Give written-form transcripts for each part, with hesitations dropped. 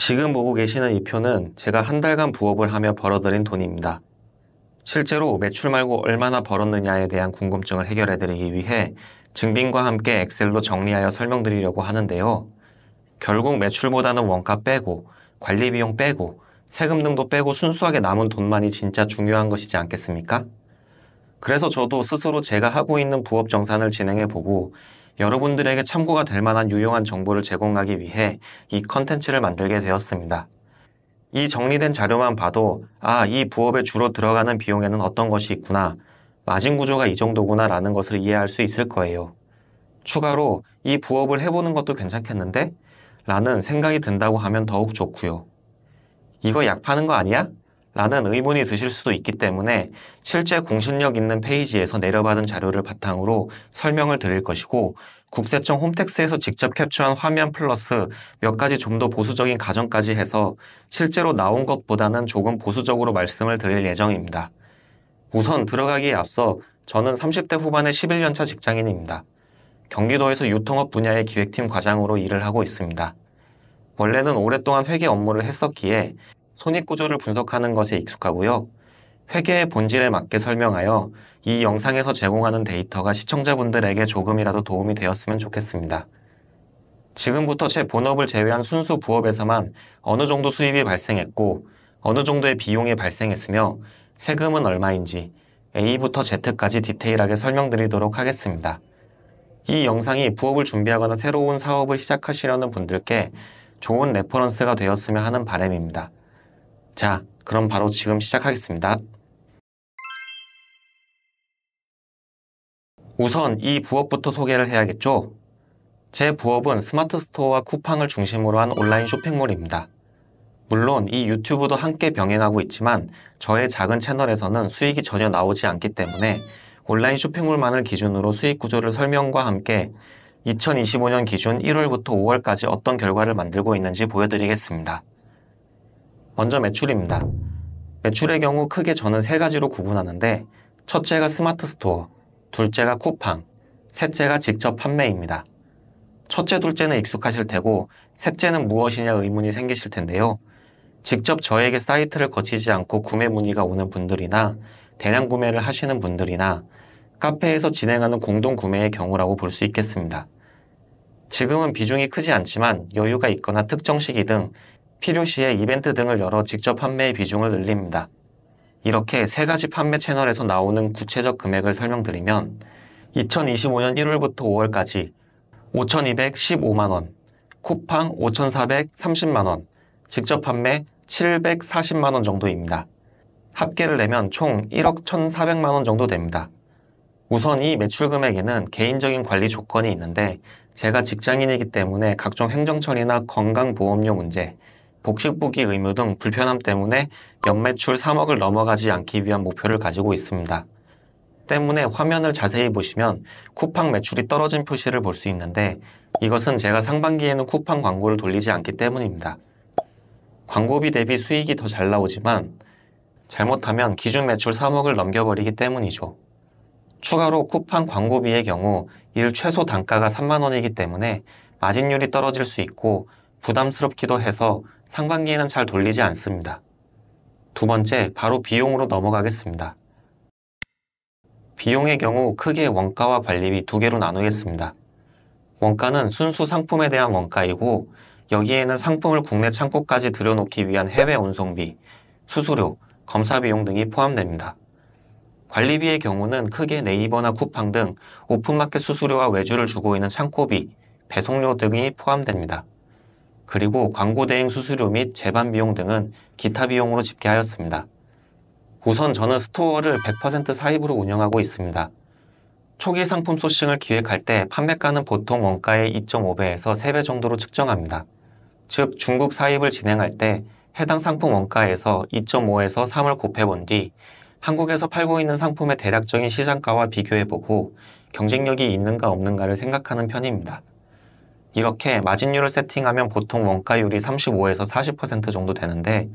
지금 보고 계시는 이 표는 제가 한 달간 부업을 하며 벌어들인 돈입니다. 실제로 매출 말고 얼마나 벌었느냐에 대한 궁금증을 해결해드리기 위해 증빙과 함께 엑셀로 정리하여 설명드리려고 하는데요. 결국 매출보다는 원가 빼고 관리비용 빼고 세금 등도 빼고 순수하게 남은 돈만이 진짜 중요한 것이지 않겠습니까? 그래서 저도 스스로 제가 하고 있는 부업 정산을 진행해보고 여러분들에게 참고가 될 만한 유용한 정보를 제공하기 위해 이 컨텐츠를 만들게 되었습니다. 이 정리된 자료만 봐도 이 부업에 주로 들어가는 비용에는 어떤 것이 있구나, 마진 구조가 이 정도구나 라는 것을 이해할 수 있을 거예요. 추가로 이 부업을 해보는 것도 괜찮겠는데? 라는 생각이 든다고 하면 더욱 좋고요. 이거 약 파는 거 아니야? 라는 의문이 드실 수도 있기 때문에 실제 공신력 있는 페이지에서 내려받은 자료를 바탕으로 설명을 드릴 것이고, 국세청 홈택스에서 직접 캡처한 화면 플러스 몇 가지 좀 더 보수적인 가정까지 해서 실제로 나온 것보다는 조금 보수적으로 말씀을 드릴 예정입니다. 우선 들어가기에 앞서 저는 30대 후반의 11년차 직장인입니다. 경기도에서 유통업 분야의 기획팀 과장으로 일을 하고 있습니다. 원래는 오랫동안 회계 업무를 했었기에 손익구조를 분석하는 것에 익숙하고요. 회계의 본질에 맞게 설명하여 이 영상에서 제공하는 데이터가 시청자분들에게 조금이라도 도움이 되었으면 좋겠습니다. 지금부터 제 본업을 제외한 순수 부업에서만 어느 정도 수입이 발생했고 어느 정도의 비용이 발생했으며 세금은 얼마인지 A부터 Z까지 디테일하게 설명드리도록 하겠습니다. 이 영상이 부업을 준비하거나 새로운 사업을 시작하시려는 분들께 좋은 레퍼런스가 되었으면 하는 바람입니다. 자, 그럼 바로 지금 시작하겠습니다. 우선 이 부업부터 소개를 해야겠죠? 제 부업은 스마트 스토어와 쿠팡을 중심으로 한 온라인 쇼핑몰입니다. 물론 이 유튜브도 함께 병행하고 있지만 저의 작은 채널에서는 수익이 전혀 나오지 않기 때문에 온라인 쇼핑몰만을 기준으로 수익 구조를 설명과 함께 2025년 기준 1월부터 5월까지 어떤 결과를 만들고 있는지 보여드리겠습니다. 먼저 매출입니다. 매출의 경우 크게 저는 세 가지로 구분하는데, 첫째가 스마트 스토어, 둘째가 쿠팡, 셋째가 직접 판매입니다. 첫째, 둘째는 익숙하실 테고 셋째는 무엇이냐 의문이 생기실 텐데요. 직접 저에게 사이트를 거치지 않고 구매 문의가 오는 분들이나 대량 구매를 하시는 분들이나 카페에서 진행하는 공동 구매의 경우라고 볼 수 있겠습니다. 지금은 비중이 크지 않지만 여유가 있거나 특정 시기 등 필요시에 이벤트 등을 열어 직접 판매의 비중을 늘립니다. 이렇게 세 가지 판매 채널에서 나오는 구체적 금액을 설명드리면 2025년 1월부터 5월까지 5,215만원, 쿠팡 5,430만원, 직접 판매 740만원 정도입니다. 합계를 내면 총 1억 1,400만원 정도 됩니다. 우선 이 매출 금액에는 개인적인 관리 조건이 있는데, 제가 직장인이기 때문에 각종 행정처리나 건강보험료 문제, 복식부기 의무 등 불편함 때문에 연매출 3억을 넘어가지 않기 위한 목표를 가지고 있습니다. 때문에 화면을 자세히 보시면 쿠팡 매출이 떨어진 표시를 볼 수 있는데, 이것은 제가 상반기에는 쿠팡 광고를 돌리지 않기 때문입니다. 광고비 대비 수익이 더 잘 나오지만 잘못하면 기준 매출 3억을 넘겨버리기 때문이죠. 추가로 쿠팡 광고비의 경우 일 최소 단가가 3만원이기 때문에 마진율이 떨어질 수 있고 부담스럽기도 해서 상반기에는 잘 돌리지 않습니다. 두 번째, 바로 비용으로 넘어가겠습니다. 비용의 경우 크게 원가와 관리비 두 개로 나누겠습니다. 원가는 순수 상품에 대한 원가이고, 여기에는 상품을 국내 창고까지 들여놓기 위한 해외 운송비, 수수료, 검사 비용 등이 포함됩니다. 관리비의 경우는 크게 네이버나 쿠팡 등 오픈마켓 수수료와 외주를 주고 있는 창고비, 배송료 등이 포함됩니다. 그리고 광고 대행 수수료 및 제반 비용 등은 기타 비용으로 집계하였습니다. 우선 저는 스토어를 100% 사입으로 운영하고 있습니다. 초기 상품 소싱을 기획할 때 판매가는 보통 원가의 2.5배에서 3배 정도로 측정합니다. 즉 중국 사입을 진행할 때 해당 상품 원가에서 2.5에서 3을 곱해본 뒤 한국에서 팔고 있는 상품의 대략적인 시장가와 비교해보고 경쟁력이 있는가 없는가를 생각하는 편입니다. 이렇게 마진율을 세팅하면 보통 원가율이 35에서 40% 정도 되는데,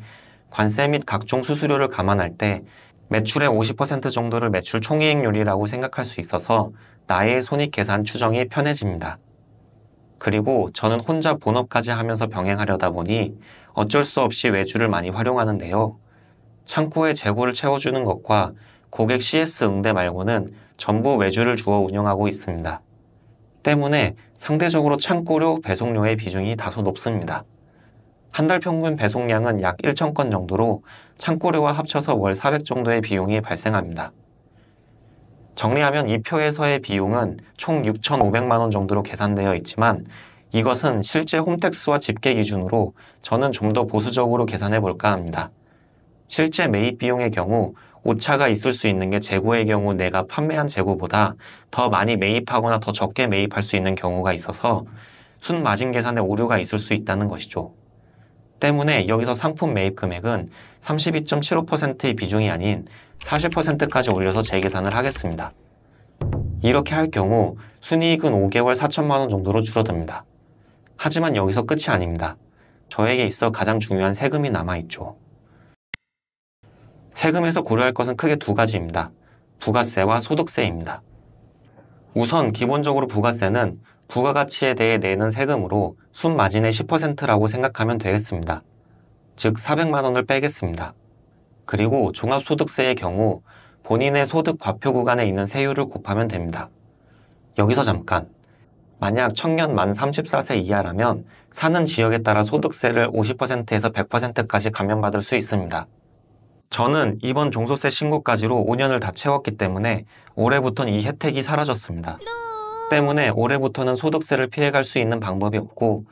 관세 및 각종 수수료를 감안할 때 매출의 50% 정도를 매출 총이익률이라고 생각할 수 있어서 나의 손익 계산 추정이 편해집니다. 그리고 저는 혼자 본업까지 하면서 병행하려다 보니 어쩔 수 없이 외주를 많이 활용하는데요. 창고에 재고를 채워주는 것과 고객 CS 응대 말고는 전부 외주를 주어 운영하고 있습니다. 때문에 상대적으로 창고료, 배송료의 비중이 다소 높습니다. 한 달 평균 배송량은 약 1,000건 정도로 창고료와 합쳐서 월 400 정도의 비용이 발생합니다. 정리하면 이 표에서의 비용은 총 6,500만 원 정도로 계산되어 있지만 이것은 실제 홈택스와 집계 기준으로 저는 좀 더 보수적으로 계산해 볼까 합니다. 실제 매입 비용의 경우 오차가 있을 수 있는 게 재고의 경우 내가 판매한 재고보다 더 많이 매입하거나 더 적게 매입할 수 있는 경우가 있어서 순마진 계산에 오류가 있을 수 있다는 것이죠. 때문에 여기서 상품 매입 금액은 32.75%의 비중이 아닌 40%까지 올려서 재계산을 하겠습니다. 이렇게 할 경우 순이익은 5개월 4천만 원 정도로 줄어듭니다. 하지만 여기서 끝이 아닙니다. 저에게 있어 가장 중요한 세금이 남아있죠. 세금에서 고려할 것은 크게 두 가지입니다. 부가세와 소득세입니다. 우선 기본적으로 부가세는 부가가치에 대해 내는 세금으로 순마진의 10%라고 생각하면 되겠습니다. 즉 400만 원을 빼겠습니다. 그리고 종합소득세의 경우 본인의 소득 과표 구간에 있는 세율을 곱하면 됩니다. 여기서 잠깐, 만약 청년 만 34세 이하라면 사는 지역에 따라 소득세를 50%에서 100%까지 감면받을 수 있습니다. 저는 이번 종소세 신고까지로 5년을 다 채웠기 때문에 올해부터는 이 혜택이 사라졌습니다. 때문에 올해부터는 소득세를 피해갈 수 있는 방법이 없고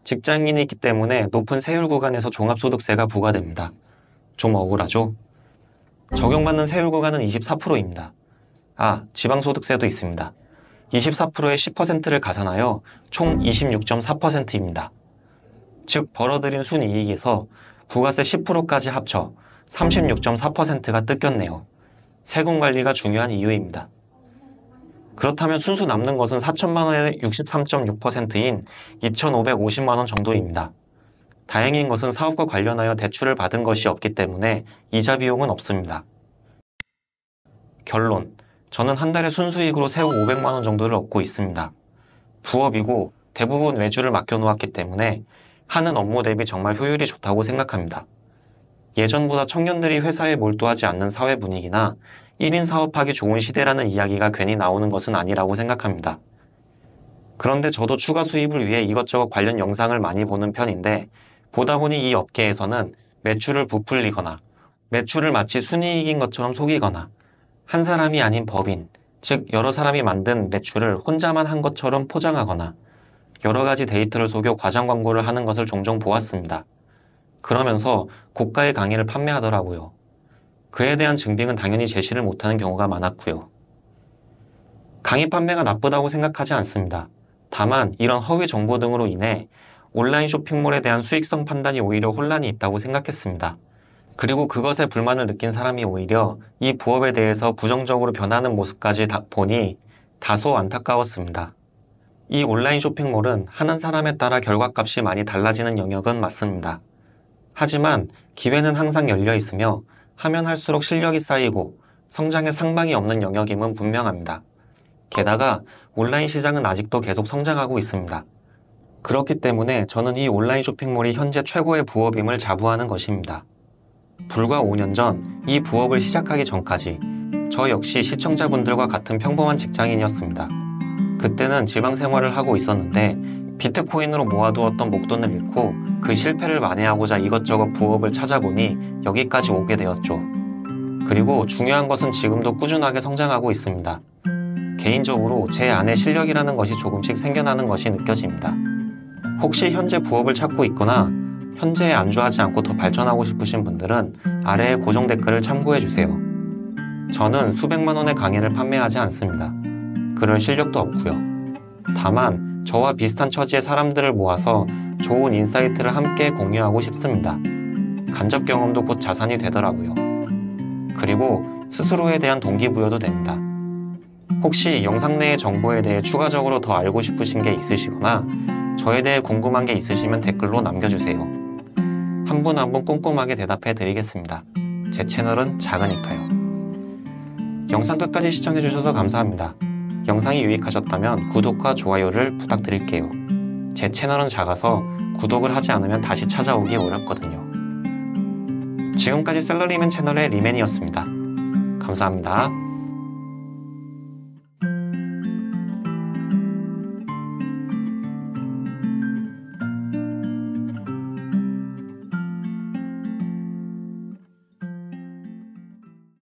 직장인이기 때문에 높은 세율 구간에서 종합소득세가 부과됩니다. 좀 억울하죠? 적용받는 세율 구간은 24%입니다. 지방소득세도 있습니다. 24%의 10%를 가산하여 총 26.4%입니다. 즉 벌어들인 순이익에서 부가세 10%까지 합쳐 36.4%가 뜯겼네요. 세금 관리가 중요한 이유입니다. 그렇다면 순수 남는 것은 4천만 원의 63.6%인 2,550만 원 정도입니다. 다행인 것은 사업과 관련하여 대출을 받은 것이 없기 때문에 이자 비용은 없습니다. 결론, 저는 한 달에 순수익으로 세후 500만 원 정도를 얻고 있습니다. 부업이고 대부분 외주를 맡겨놓았기 때문에 하는 업무 대비 정말 효율이 좋다고 생각합니다. 예전보다 청년들이 회사에 몰두하지 않는 사회 분위기나 1인 사업하기 좋은 시대라는 이야기가 괜히 나오는 것은 아니라고 생각합니다. 그런데 저도 추가 수입을 위해 이것저것 관련 영상을 많이 보는 편인데 보다 보니 이 업계에서는 매출을 부풀리거나 매출을 마치 순이익인 것처럼 속이거나 한 사람이 아닌 법인, 즉 여러 사람이 만든 매출을 혼자만 한 것처럼 포장하거나 여러 가지 데이터를 속여 과장 광고를 하는 것을 종종 보았습니다. 그러면서 고가의 강의를 판매하더라고요. 그에 대한 증빙은 당연히 제시를 못하는 경우가 많았고요. 강의 판매가 나쁘다고 생각하지 않습니다. 다만 이런 허위 정보 등으로 인해 온라인 쇼핑몰에 대한 수익성 판단이 오히려 혼란이 있다고 생각했습니다. 그리고 그것에 불만을 느낀 사람이 오히려 이 부업에 대해서 부정적으로 변하는 모습까지 보니 다소 안타까웠습니다. 이 온라인 쇼핑몰은 하는 사람에 따라 결과값이 많이 달라지는 영역은 맞습니다. 하지만 기회는 항상 열려 있으며 하면 할수록 실력이 쌓이고 성장에 상방이 없는 영역임은 분명합니다. 게다가 온라인 시장은 아직도 계속 성장하고 있습니다. 그렇기 때문에 저는 이 온라인 쇼핑몰이 현재 최고의 부업임을 자부하는 것입니다. 불과 5년 전 이 부업을 시작하기 전까지 저 역시 시청자분들과 같은 평범한 직장인이었습니다. 그때는 지방 생활을 하고 있었는데 비트코인으로 모아두었던 목돈을 잃고 그 실패를 만회하고자 이것저것 부업을 찾아보니 여기까지 오게 되었죠. 그리고 중요한 것은 지금도 꾸준하게 성장하고 있습니다. 개인적으로 제 안에 실력이라는 것이 조금씩 생겨나는 것이 느껴집니다. 혹시 현재 부업을 찾고 있거나 현재에 안주하지 않고 더 발전하고 싶으신 분들은 아래의 고정 댓글을 참고해주세요. 저는 수백만 원의 강의를 판매하지 않습니다. 그럴 실력도 없고요. 다만 저와 비슷한 처지의 사람들을 모아서 좋은 인사이트를 함께 공유하고 싶습니다. 간접 경험도 곧 자산이 되더라고요. 그리고 스스로에 대한 동기부여도 됩니다. 혹시 영상 내의 정보에 대해 추가적으로 더 알고 싶으신 게 있으시거나 저에 대해 궁금한 게 있으시면 댓글로 남겨주세요. 한 분 한 분 꼼꼼하게 대답해 드리겠습니다. 제 채널은 작으니까요. 영상 끝까지 시청해 주셔서 감사합니다. 영상이 유익하셨다면 구독과 좋아요를 부탁드릴게요. 제 채널은 작아서 구독을 하지 않으면 다시 찾아오기 어렵거든요. 지금까지 샐러리맨 채널의 리맨이었습니다. 감사합니다.